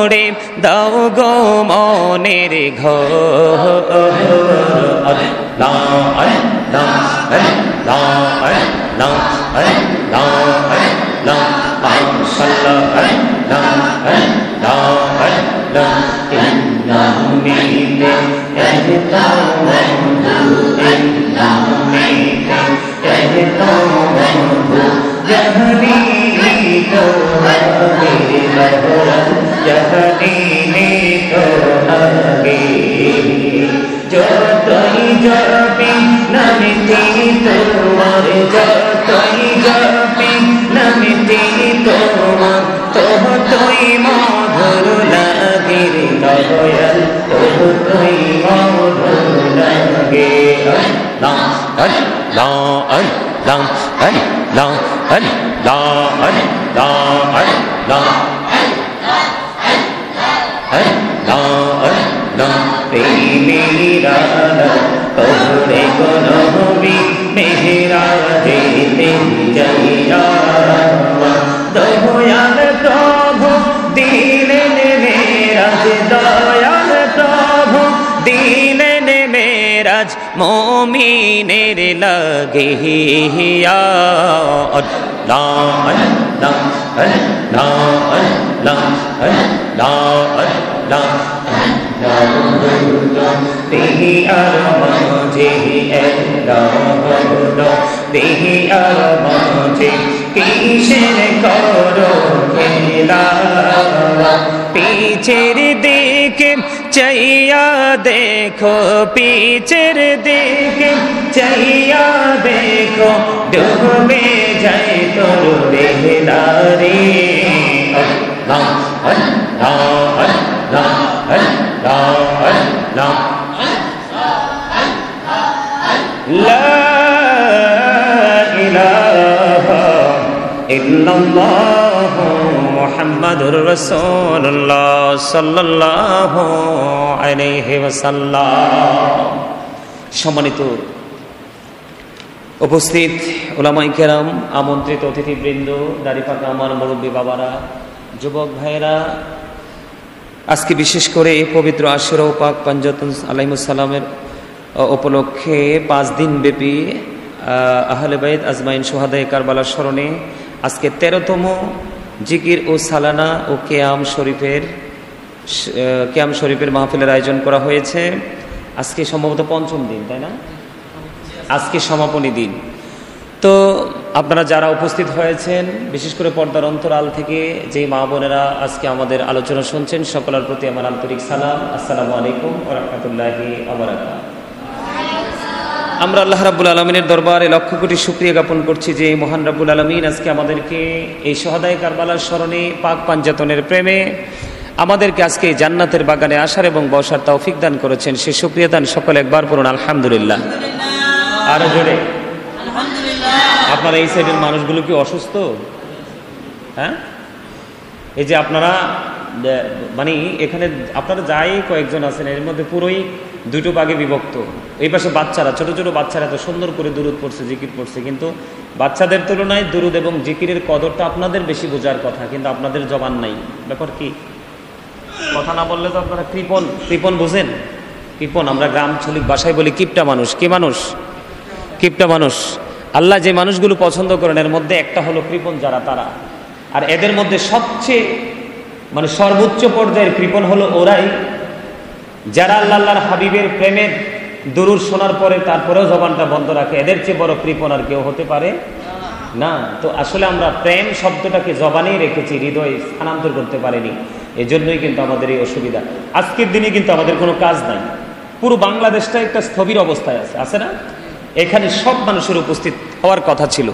গড়ে দাও গো মনের ঘর আল্লাহ আল্লাহ আল্লাহ আল্লাহ আল্লাহ আল্লাহ মাশাআল্লাহ আল্লাহ আল্লাহ আল্লাহ ইন্নানি যতই যাবি নামটি তোমার যতই যাবি নামটি তোমার ততই মধুর লাগে দয়াল ততই মধুর লাগে আল্লাহ আল্লাহ আল্লাহ আল্লাহ আল্লাহ আল্লাহ আল্লাহ প্রেমেরা তোরে গনবি মেহরাজে যাইয়া দয়াল প্রভু দিলেন মেরাজ দয়াল প্রভু দিলেন মেরাজ মুমিনের লাগিয়া আল্লাহ আল্লাহ আল্লাহ আল্লাহ আল্লাহ আল্লাহ দেহি আর মাঝে দেহি আর মাঝে কিসের করো খেলা পিছের দিকে চাইয়া দেখো পিছের দিকে চাইয়া দেখো ডুবে যায় তোর বেহলারে আল্লাহ আল্লাহ আল্লাহ আল্লাহ আল্লাহ লা ইলাহা ইল্লাল্লাহ মুহাম্মাদুর রাসূলুল্লাহ সাল্লাল্লাহু আলাইহি ওয়াসাল্লাম। সম্মানিত উপস্থিত উলামায়ে কেরাম, আমন্ত্রিত অতিথিবৃন্দ, দাড়িপাকা আমার মুরব্বী বাবারা, যুবক ভাইয়েরা, আজকে বিশেষ করে পবিত্র আশুরা ও পাক পাঞ্জাতুন আলাইহিস সালামের উপলক্ষে 5 দিন ব্যাপী আহলে বাইত আজমাইন শুহাদায়ে কারবালার স্মরণে আজকে 13তম জিকির ও সালানা ও কিয়াম শরীফের মাহফিলের আয়োজন করা হয়েছে। আজকে সম্ভবত 5ম দিন, তাই না? আজকে সমাপনী দিন। তো আপনারা যারা উপস্থিত হয়েছেন, বিশেষ করে পর্দার অন্তরাল থেকে যে মা বোনেরা আজকে আমাদের আলোচনা শুনছেন, সকলের প্রতি আমার আন্তরিক সালাম। আসসালামু আলাইকুম ওয়া রাহমাতুল্লাহি ওয়া বারাকাতুহু। আমরা আল্লাহ রাব্বুল আলামিনের দরবারে লক্ষ কোটি শুকরিয়া জ্ঞাপন করছি যে মহান রাব্বুল আলামিন আজকে আমাদেরকে এই শুহাদায়ে কারবালার স্মরণে, পাক পাঞ্জাতনের প্রেমে আমাদেরকে আজকে জান্নাতের বাগানে আসার এবং বসার তৌফিক দান করেছেন। সে শুকরিয়া দান সকলে একবার পড়ুন আলহামদুলিল্লাহ। আরো জোরে আপনারা এই সাইডের মানুষগুলো কি অসুস্থ? হ্যাঁ, এই যে আপনারা মানে এখানে আপনারা যাই কয়েকজন আছেন, এর মধ্যে পুরোই 2টো ভাগে বিভক্ত। এই পাশে বাচ্চারা, ছোট ছোট বাচ্চারা এত সুন্দর করে দুরুদ পড়ছে, জিকির পড়ছে, কিন্তু বাচ্চাদের তুলনায় দুরুদ এবং জিকিরের কদরটা আপনাদের বেশি বোঝার কথা, কিন্তু আপনাদের জবান নাই। ব্যাপার কি? কথা না বললে তো আপনারা কৃপণ বোঝেন? কৃপণ আমরা গ্রাম চলিক ভাষায় বলি কিপটা মানুষ। কি মানুষ? কিপটা মানুষ। আল্লাহ যে মানুষগুলো পছন্দ করেন এর মধ্যে একটা হলো কৃপণ যারা, তারা। আর এদের মধ্যে সবচেয়ে মানে সর্বোচ্চ পর্যায়ের কৃপণ হলো ওরাই যারা আল্লাহর হাবিবের প্রেমের দুরূদ শোনার পরে তারপরেও জবানটা বন্ধ রাখে। এদের চেয়ে বড় কৃপণ আর কেউ হতে পারে না। তো আসলে আমরা প্রেম শব্দটাকে জবানেই রেখেছি, হৃদয়ে স্থানান্তর করতে পারিনি। এজন্যই কিন্তু আমাদের এই অসুবিধা। আজকের দিনে কিন্তু আমাদের কোনো কাজ নাই। পুরো বাংলাদেশটা একটা স্থবির অবস্থায় আছে না? এখানে সব মানুষের উপস্থিত হওয়ার কথা ছিল,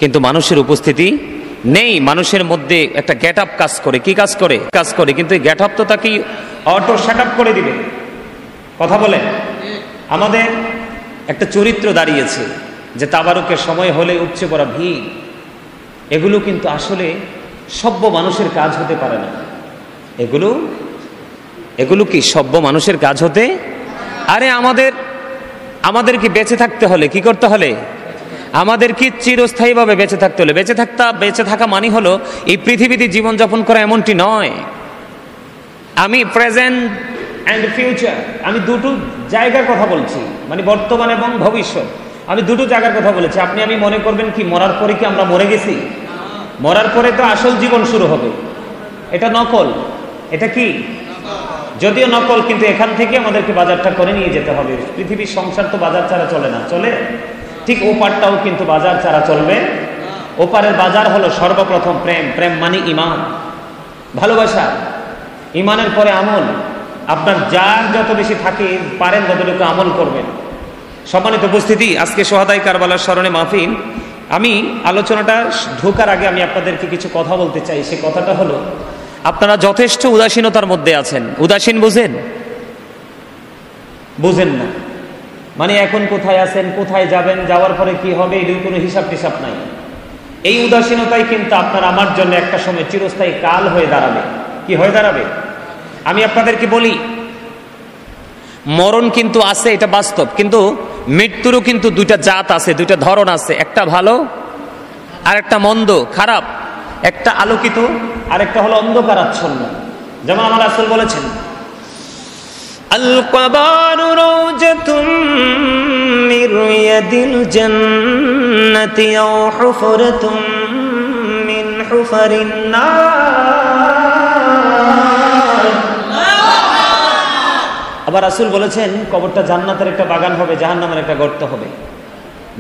কিন্তু মানুষের উপস্থিতি নেই। মানুষের মধ্যে একটা গেট আপ কাজ করে। কি কাজ করে? কিন্তু এই গেট আপ তো তাকে অটো সেট আপ করে দিবে। কথা বলে আমাদের একটা চরিত্র দাঁড়িয়েছে যে তাবারুকের সময় হলে উপচে পড়া ভিড়, এগুলো কিন্তু আসলে সভ্য মানুষের কাজ হতে পারে না। এগুলো কি সভ্য মানুষের কাজ হতে? আরে আমাদের কি বেঁচে থাকতে হলে কি করতে হলে? আমাদের কি চিরস্থায়ীভাবে বেঁচে থাকতে হলে বেঁচে থাকা মানে হলো এই পৃথিবীতে জীবনযাপন করা এমনটি নয়। আমি প্রেজেন্ট অ্যান্ড ফিউচার, আমি দুটো জায়গার কথা বলছি, মানে বর্তমান এবং ভবিষ্যৎ, আমি দুটো জায়গার কথা বলেছি। আমি মনে করবেন কি মরার পরে কি আমরা মরে গেছি? মরার পরে তো আসল জীবন শুরু হবে। এটা নকল, এটা কি? যদিও নকল, কিন্তু এখান থেকে আমাদেরকে বাজারটা করে নিয়ে যেতে হবে। পৃথিবীর সংসার তো বাজার ছাড়া চলে না, চলে? ঠিক ওপারটাও কিন্তু বাজার ছাড়া চলবে। ওপারের বাজার হলো সর্বপ্রথম প্রেম। প্রেম মানে ইমান, ভালোবাসা। ইমানের পরে আমল। আপনার যার যত বেশি থাকে পারেন ততটুকু আমল করবেন। সম্মানিত উপস্থিতি, আজকে সোহাদাই কারবালার স্মরণে মাহফিল। আমি আলোচনাটা ঢোকার আগে আমি আপনাদেরকে কিছু কথা বলতে চাই। সে কথাটা হলো, আপনারা যথেষ্ট উদাসীনতার মধ্যে আছেন। উদাসীন বুঝেন? বুঝেন না মানে এখন কোথায় আছেন, কোথায় যাবেন, যাওয়ার পরে কি হবে, এর কোনো হিসাব টিসাব নাই। এই উদাসীনতাই কিন্তু আপনার আমার জন্য একটা সময় চিরস্থায়ী কাল হয়ে দাঁড়াবে। কি হয়ে দাঁড়াবে? আমি আপনাদেরকে বলি, মরণ কিন্তু আছে, এটা বাস্তব, কিন্তু মৃত্যুরও কিন্তু দুইটা জাত আছে, দুইটা ধরন আছে। একটা ভালো আর একটা মন্দ, খারাপ। একটা আলোকিত আর একটা হলো অন্ধকারাচ্ছন্ন। যেমন আমার রাসূল বলেছেন, আল কবরু রাওজাতুম মির রিয়াদিল জান্নাতি আও হুফরাতুম মিন হুফারিন নার। আবার রাসূল বলেছেন, কবরটা জান্নাতের একটা বাগান হবে, জাহান্নামের একটা গর্ত হবে।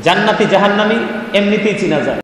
জান্নাতি জাহান্নামী এমনিতেই চিনা যায়।